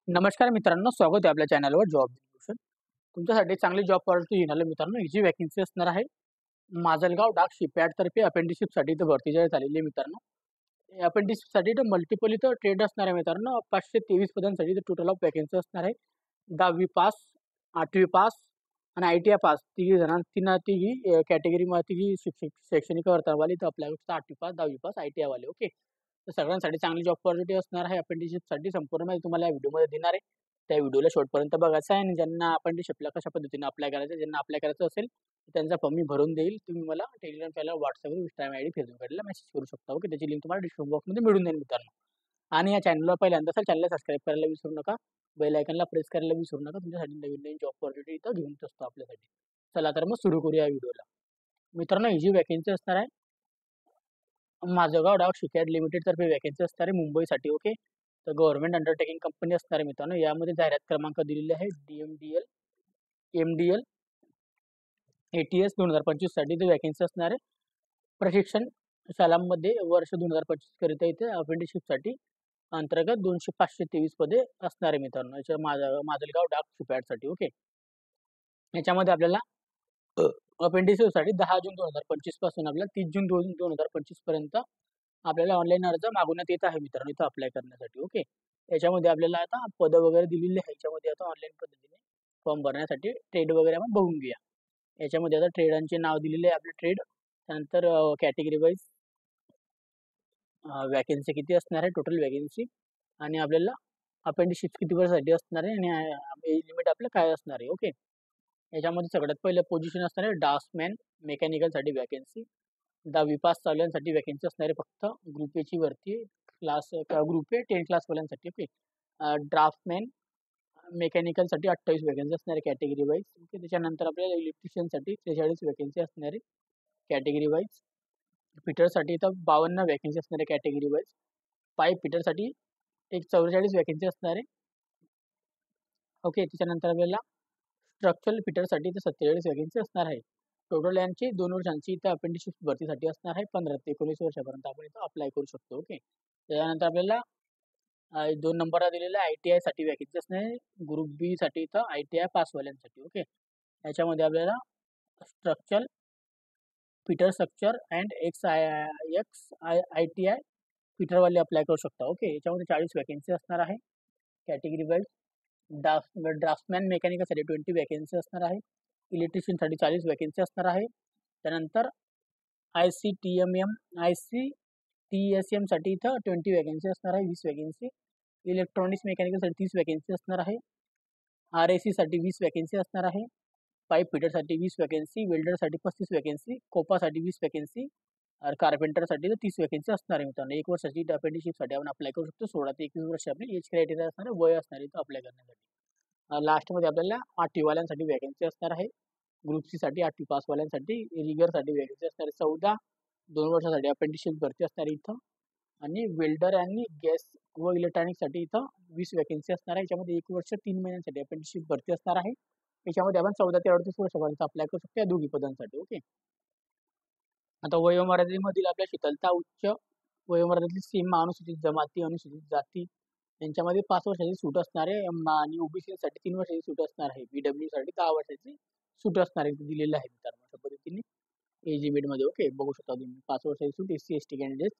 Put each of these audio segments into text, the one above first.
नमस्कार मित्रांनो, स्वागत आहे आपल्या चॅनलवर जॉब डिस्कशन. तुमच्यासाठी चांगली जॉब ऑपॉर्च्युनिटी घेऊन आलो मित्रांनो. ही जी वॅकन्सी असणार आहे, माजलगाव डाक शिपयार्ड तर्फे अप्रेंटिसशिपसाठी इथं भरती जाहीर झालेली आहे मित्रांनो. अप्रेंटिससाठी इथं मल्टिपल इथं ट्रेड असणार आहे मित्रांनो. 523 पदांसाठी इथं टोटल ऑफ वॅकन्सी असणार आहे. 10वी पास, 8वी पास आणि ITI पास तिघी जणांना तिघी कॅटेगरीमध्ये तिघी शैक्षणिक अर्थावाले इथं अप्लाय करू शकता. 8वी पास, 10वी पास, ITI वाले. ओके. तर सगळ्यांसाठी चांगली जॉब ऑपॉर्च्युनिटी असणार आहे. अप्रेंटिसशिपसाठी संपूर्ण माहिती तुम्हाला या व्हिडिओमध्ये देणार आहे. त्या व्हिडिओला शेवटपर्यंत बघायचा आहे आणि ज्यांना अप्रेंटिसशिपला कशा पद्धतीने अप्लाय करायचं, ज्यांना अप्लाय करायचं असेल त्यांचा फॉर्म मी भरून देईल. तुम्ही मला टेलिग्राम चॅनल, WhatsAppवर, Instagram ID, Facebook आयडीला मेसेज करू शकता. ओके. त्याची लिंक तुम्हाला डिस्क्रिप्शन बॉक्समध्ये मिळून जाईल मित्रांनो. आणि या चॅनलला पहिल्यांदा असेल चॅनलला सबस्क्राईब करायला विसरू नका. बेल आयकॉनला प्रेस करायला विसरू नका. तुमच्यासाठी नवीन नवीन जॉब ऑपॉर्च्युनिटी इथं घेऊन असतो आपल्यासाठी. चला तर मग सुरू करूया व्हिडिओला. मित्रांनो, ही जी वॅकन्सी असणार आहे, माझगाव डाक शिपयार्ड लिमिटेड तर्फे वॅकन्सी असणार आहे मुंबईसाठी. ओके. तर गव्हर्नमेंट अंडरटेकिंग कंपनी असणार आहे मित्रांनो. यामध्ये जाहिरात क्रमांक दिलेले आहे DMDL, MDL, ATS 2025 साठी इथे वॅकन्सी असणार आहे. प्रशिक्षण शालांमध्ये वर्ष 2025 करिता इथे अप्रेंटिसशिपसाठी अंतर्गत 523 पदे असणार आहे मित्रांनो. याच्या माजलगाव डाक शिपयार्डसाठी. ओके. याच्यामध्ये आपल्याला अप्रेंटिसशिपसाठी 10 जून 2025 पासून आपल्याला 30 जून 2025 पर्यंत आपल्याला ऑनलाईन अर्ज मागवण्यात येत आहे मित्रांनो इथं अप्लाय करण्यासाठी. ओके. त्याच्यामध्ये आपल्याला आता पदं वगैरे दिलेली आहे. याच्यामध्ये आता ऑनलाईन पद्धतीने फॉर्म भरण्यासाठी ट्रेड वगैरे आपण बघून घेऊया. याच्यामध्ये आता ट्रेडांचे नाव दिलेले आहे आपले ट्रेड. त्यानंतर कॅटेगरी वाईज वॅकन्सी किती असणार आहे, टोटल वॅकन्सी, आणि आपल्याला अप्रेंटिसशिप किती वर्षासाठी असणार आहे आणि एज लिमिट आपलं काय असणार आहे. ओके. याच्यामध्ये सगळ्यात पहिलं पोझिशन असणार आहे ड्राफ्ट्समॅन मेकॅनिकलसाठी वॅकन्सी. 10वी पास चालवण्यासाठी वॅकन्सी असणार आहे फक्त. ग्रुप एची भरती क्लास ग्रुप ए 10 क्लासवाल्यांसाठी. ओके. ड्राफ्टमॅन मेकॅनिकलसाठी 28 वॅकन्सी असणार आहे कॅटेगरी वाईज. ओके. त्याच्यानंतर आपल्याला इलेक्ट्रिशियनसाठी 43 वॅकन्सी असणार आहे कॅटेगरी वाईज. फिटरसाठी तर 52 वॅकन्सी असणार आहे कॅटेगरी वाईज. पाईप फिटरसाठी एक 44 वॅकन्सी असणार आहे. ओके. त्याच्यानंतर आपल्याला स्ट्रक्चरल फिटरसाठी तर 47 वॅकन्सी असणार आहे. टोटल यांची 2 वर्षांची इथं अप्रेंटिसशिप भरतीसाठी असणार आहे. 15 ते 19 वर्षापर्यंत आपण इथं अप्लाय करू शकतो. ओके. त्याच्यानंतर आपल्याला 2 नंबरला दिलेला ITI साठी वॅकन्सी असणार आहे. ग्रुप बी साठी इथं ITI पासवाल्यांसाठी. ओके. याच्यामध्ये आपल्याला structural fitter structure and ITI फिटरवाले अप्लाय करू शकता. ओके. याच्यामध्ये 40 वॅकन्सी असणार आहे कॅटेगरी वाईज. ड्राफ्टमॅन मेकॅनिकलसाठी 20 वॅकन्सी असणार आहे. इलेक्ट्रिशियनसाठी 40 वॅकन्सी असणार आहे. त्यानंतर ICTSM साठी इथं 20 वॅकन्सी असणार आहे, 20 वॅकन्सी. इलेक्ट्रॉनिक्स मेकॅनिकलसाठी 30 वॅकन्सी असणार आहे. RAC साठी 20 वॅकन्सी असणार आहे. पाईप फिटरसाठी 20 वॅकन्सी. वेल्डरसाठी 35 वॅकन्सी. कोपासाठी 20 वॅकन्सी. कार्पेंटरसाठी तर 30 वॅकन्सी असणार आहे मित्रांनो. 1 वर्षाची अप्रेंटिसशिपसाठी आपण अप्लाय करू शकतो. 16 ते 21 वर्ष आपली एज क्रायटेरिया असणार आहे, वय असणार आहे इथं अप्लाय करण्यासाठी. लास्टमध्ये आपल्याला 8वी वाल्यांसाठी वॅकन्सी असणार आहे. ग्रुप सी साठी 8वी पासवाल्यांसाठी, रिगरसाठी वॅकन्सी असणार आहे 14. 2 वर्षासाठी अप्रेंटिसशिप भरती असणार आहे इथं. आणि वेल्डर आणि गॅस व इलेक्ट्रॉनिक्ससाठी इथं 20 वॅकन्सी असणार आहे. याच्यामध्ये 1 वर्ष 3 महिन्यांसाठी अप्रेंटिसशिप भरती असणार आहे. याच्यामध्ये आपण 14 ते 38 वर्षापर्यंत अप्लाय करू शकतो या दोन्ही पदांसाठी. ओके. आता वयोमर्यादेमधील आपल्या शिथिलता उच्च वयोमर्यादेतील सीमा, अनुसूचित जमाती, अनुसूचित जाती यांच्यामध्ये 5 वर्षाची सूट असणार आहे आणि OBC साठी 3 वर्षाची सूट असणार आहे. BW साठी 10 वर्षाची सूट असणार आहे दिलेलं आहे मित्रांनो अशा पद्धतीने एज लिमिटमध्ये. ओके. बघू शकता तुम्ही 5 वर्षाची सूट SC ST कॅन्डिडेट.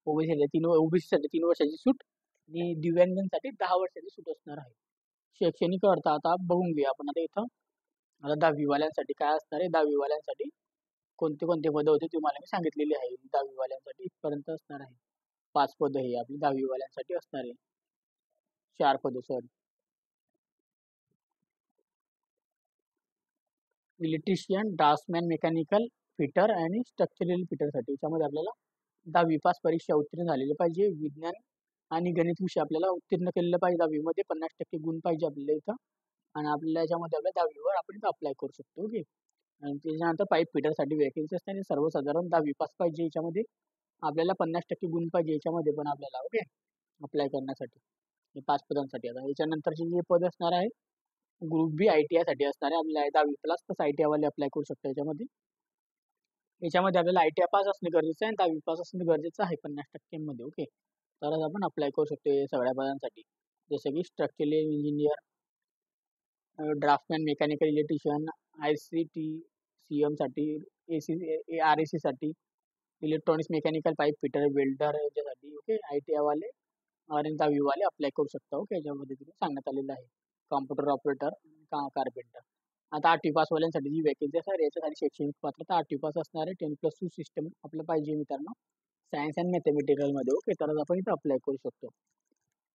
OBC साठी 3 वर्षाची सूट आणि दिव्यांगांसाठी 10 वर्षाची सूट असणार आहे. शैक्षणिक अर्थ आता बघून घेऊया आपण. आता इथं आता 10वी वाल्यांसाठी काय असणार आहे, 10वी वाल्यांसाठी कोणते कोणते पदं होते तुम्हाला मी सांगितलेली आहे. 10वी वाल्यांसाठी इथपर्यंत असणार आहे. 5 पदं हे आपली 10वी वाल्यांसाठी असणार आहे. 4 पदं sorry. Electrician, draughtsman mechanical, fitter आणि स्ट्रक्चरल फिटरसाठी याच्यामध्ये आपल्याला 10वी पास परीक्षा उत्तीर्ण झालेली पाहिजे. विज्ञान आणि गणित विषय आपल्याला उत्तीर्ण केलेलं पाहिजे. 10वीमध्ये 50% गुण पाहिजे आपल्याला इथं. आणि आपल्याला याच्यामध्ये आपल्या 10वीवर आपण इथं अप्लाय करू शकतो. ओके. आणि त्याच्यानंतर पाईप फिटरसाठी वॅकन्सी असते आणि सर्वसाधारण 10वी पास पाहिजे. याच्यामध्ये आपल्याला 50% गुण पाहिजे याच्यामध्ये पण आपल्याला. ओके. अप्लाय करण्यासाठी हे 5 पदांसाठी. आता याच्यानंतरचे जे पद असणार आहे ग्रुप बी ITI साठी असणार आहे. आपल्याला 10वी प्लस तसं ITI वाले अप्लाय करू शकतो याच्यामध्ये. याच्यामध्ये आपल्याला ITI पास असणे गरजेचं आहे आणि 10वी पास असणे गरजेचं आहे 50% मध्ये. ओके. तरच आपण अप्लाय करू शकतो या सगळ्या पदांसाठी. जसं की structural engineer, draughtsman, mechanical electrician, ICT-CM साठी, RAC साठी, electronics, mechanical, pipe fitter, welder याच्यासाठी ओके ITI वाले आणि 10वी वाले अप्लाय करू शकता. ओके, याच्यामध्ये तिथे सांगण्यात आलेलं आहे. Computer operator, carpenter. आता 8वी पास वाल्यांसाठी जी वॅकन्सी असणार याच्यासाठी शैक्षणिक पात्रता 8वी पास असणार आहे. 10+2 सिस्टम आपलं पाहिजे मित्रांनो, सायन्स अँड मॅथमॅटिकलमध्ये. ओके, तर आपण इथं अप्लाय करू शकतो.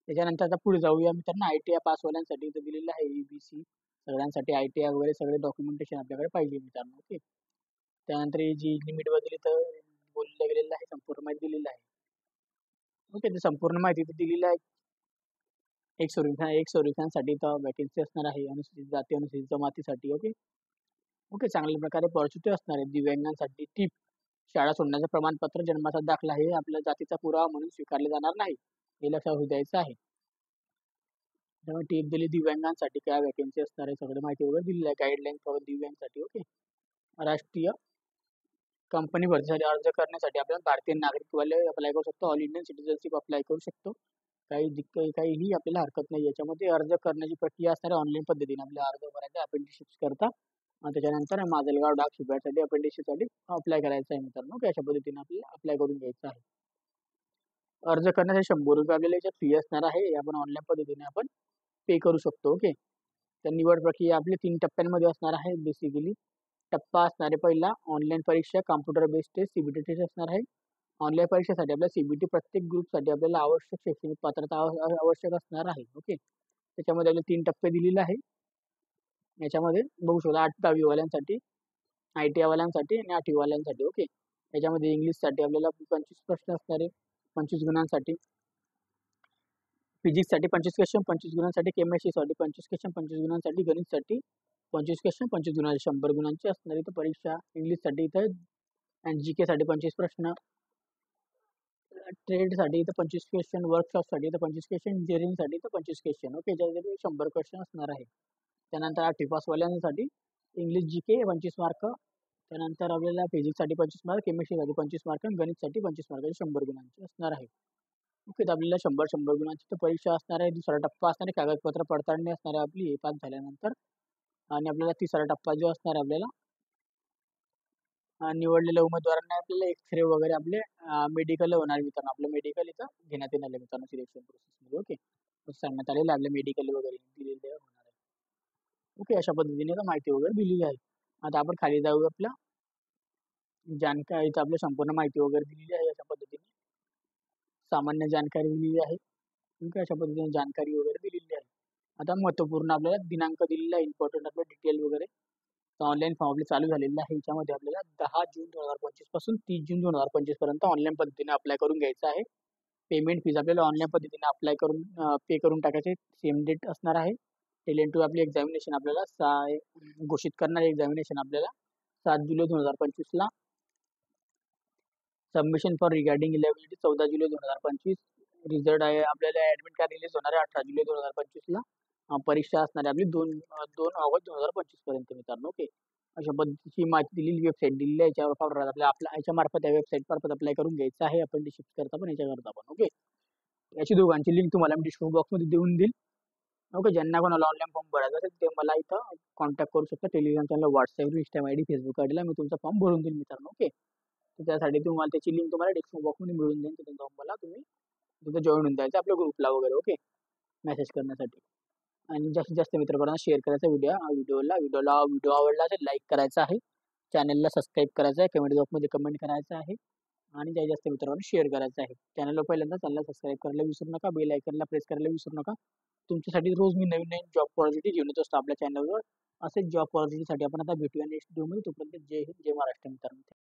त्याच्यानंतर आता पुढे जाऊया मित्रांनो, ITI पास वाल्यांसाठी इथं दिलेलं आहे EBC सगळ्यांसाठी ITI वगैरे सगळे डॉक्युमेंटेशन आपल्याकडे पाहिजे मित्रांनो. ओके, त्यानंतर ही जी लिमिट बद्दल इथं बोललं गेलेलं आहे, संपूर्ण माहिती दिलेली आहे. ओके, तर संपूर्ण माहिती इथं दिलेली आहे. एक सर्विसांसाठी इथं वॅकन्सी असणार आहे, अनुसूचित जाती, अनुसूचित जमातीसाठी. ओके ओके, चांगल्या प्रकारे पॉझिटिव्ह असणार आहे. दिव्यांगांसाठी टीप, शाळा सोडण्याचं प्रमाणपत्र, जन्माचा दाखला हे आपल्या जातीचा पुरावा म्हणून स्वीकारले जाणार नाही, हे लक्षात घेऊ द्यायचं आहे. त्यामुळे टीप दिली दिव्यांगांसाठी काय वॅकन्सी असणार आहे, सगळी माहिती वगैरे दिलेली आहे. गाईडलाईन फॉर दिव्यांगसाठी. ओके, राष्ट्रीय कंपनी भरतीसाठी अर्ज करण्यासाठी आपल्याला भारतीय नागरिक वाले अप्लाय करू शकतो. ऑल इंडियन सिटीजनशिप अप्लाय करू शकतो. काहीही आपल्याला हरकत नाही. याच्यामध्ये अर्ज करण्याची प्रक्रिया असणार आहे ऑनलाईन पद्धतीने आपल्याला अर्ज करायचा अपेंटिशिप्स करता. त्याच्यानंतर माजलगाव डाक शिपाईसाठी अपेंटिशिपसाठी अप्लाय करायचं आहे मित्रांनो. अशा पद्धतीने आपल्याला अप्लाय करून घ्यायचं आहे. अर्ज करण्यासाठी 100 रुपये आपल्याला याच्यात फी असणार आहे. आपण ऑनलाईन पद्धतीने आपण पे करू शकतो. ओके, तर निवड प्रक्रिया आपली 3 टप्प्यांमध्ये असणार आहे. बेसिकली टप्पा असणार आहे पहिला ऑनलाईन परीक्षा, computer based test, CBT test असणार आहे. ऑनलाईन परीक्षेसाठी आपल्याला CBT प्रत्येक ग्रुपसाठी आपल्याला आवश्यक शैक्षणिक पात्रता आवश्यक असणार आहे. ओके, त्याच्यामध्ये आपल्याला 3 टप्पे दिलेले आहे. याच्यामध्ये बघू शकता 8-10वी वाल्यांसाठी, ITI वाल्यांसाठी आणि 8वी वाल्यांसाठी. ओके, याच्यामध्ये इंग्लिशसाठी आपल्याला 25 प्रश्न असणार आहे 25 गुणांसाठी, फिजिक्ससाठी 25 क्वेश्चन 25 गुणांसाठी, केमिस्ट्रीसाठी 25 क्वेश्चन 25 गुणांसाठी, गणितसाठी 25 क्वेश्चन 25 गुणांसाठी 100 गुणांची असणारी इथं परीक्षा. इंग्लिशसाठी इथं आणि GK साठी 25 प्रश्न, ट्रेडसाठी इथं 25 क्वेश्चन, वर्कशॉपसाठी इथं 25 क्वेश्चन, इंजिनिअरिंगसाठी इथं 25 क्वेश्चन. ओके, ज्याच्यामध्ये 100 क्वेश्चन असणार आहे. त्यानंतर 8वी पास वाल्यांसाठी इंग्लिश GK 25 मार्क, त्यानंतर आपल्याला फिजिक्ससाठी 25 मार्क, केमिस्ट्रीसाठी 25 मार्क आणि गणितसाठी 25 मार्क 100 गुणांची असणार आहे. ओके, तर आपल्याला 100 गुणांची तर परीक्षा असणार आहे. दुसरा टप्पा असणार आहे कागदपत्र पडताळणी असणार आहे आपली हे पास झाल्यानंतर. आणि आपल्याला तिसरा टप्पा जो असणार आहे आपल्याला निवडलेल्या उमेदवारांना आपल्याला एक्सरे वगैरे आपले मेडिकल होणार मित्रांनो. आपलं मेडिकल इथं घेण्यात येणार आहे मित्रांनो सिलेक्शन प्रोसेसमध्ये. ओके, सांगण्यात आलेलं आपले मेडिकल वगैरे दिलेले होणार आहे. ओके, अशा पद्धतीने आता माहिती वगैरे दिलेली आहे. आता आपण खाली जाऊ आपल्या जानकारी, इथं आपल्या संपूर्ण माहिती वगैरे दिलेली आहे. अशा पद्धतीने सामान्य जानकारी दिलेली आहे. ठीक आहे, अशा पद्धतीने जानकारी वगैरे दिलेली आहे. आता महत्त्वपूर्ण आपल्याला दिनांक दिलेला आहे, इम्पॉर्टंट आपलं डिटेल वगैरे. ऑनलाईन फॉर्म आपले चालू झालेले आहे. याच्यामध्ये आपल्याला 10 जून 2025 पासून 30 जून 2025 पर्यंत ऑनलाईन पद्धतीने अप्लाय करून घ्यायचं आहे. पेमेंट फीज आपल्याला ऑनलाईन पद्धतीने अप्लाय करून पे करून टाकायचे. सेम डेट असणार आहे. टेलेंट टू आपली एक्झामिनेशन आपल्याला घोषित करणार एक्झामिनेशन आपल्याला 7 जुलै 2025 ला. Submission for regarding 14 July 2025. Result आहे आपल्याला ऍडमिट कार्ड रिलीज होणार आहे 18 जुलै 2025 ला. परीक्षा असणार आहे आपली 2 ऑगस्ट 2025 पर्यंत मित्रांनो. ओके, अशा पद्धतीची माहिती दिलेली वेबसाईट दिलेली आहे. याच्यावर आपल्या याच्या मार्फत या वेबसाईट मार्फत अप्लाय करून घ्यायचं आहे अपेंटिशिप्स करता पण याच्याकरता पण. ओके, याची दोघांची लिंक तुम्हाला मी डिस्क्रिप्शन बॉक्समध्ये देऊन देईल. ओके, ज्यांना कोणाला ऑनलाईन फॉर्म भरायचा असेल ते मला इथं कॉन्टॅक्ट करू शकता. Telegram channel, WhatsApp, Instagram ID, Facebook आयडीला मी तुमचा फॉर्म भरून देईल मित्रांनो. ओके, तर त्यासाठी तुम्हाला त्याची लिंक तुम्हाला डिस्क्रिप्शन बॉक्समध्ये मिळून देईल. तिथून जाऊन मला तुम्ही तिथं जॉईन होऊन द्यायचं आपल्या ग्रुपला वगैरे. ओके, मेसेज करण्यासाठी. आणि जास्तीत जास्त मित्रपणांना शेअर करायचा व्हिडिओ आवडला असेल लाईक करायचा आहे. चॅनलला सबस्क्राईब करायचं आहे. कमेंट बॉक्समध्ये कमेंट करायचं आहे. आणि जास्तीत जास्त मित्रांना शेअर करायचं आहे. चॅनलला पहिल्यांदा सबस्क्राईब करायला विसरू नका. बेल आयकनला प्रेस करायला विसरू नका. तुमच्यासाठी रोज मी नवीन नवीन जॉब ऑपॉर्च्युनिटी घेऊन येत असतो आपल्या चॅनलवर. असेच जॉब ऑपॉर्च्युनिटीसाठी आपण आता भेटूया नेक्स्ट व्हिडिओमध्ये. तोपर्यंत जय हिंद, जय महाराष्ट्र मित्रांनो.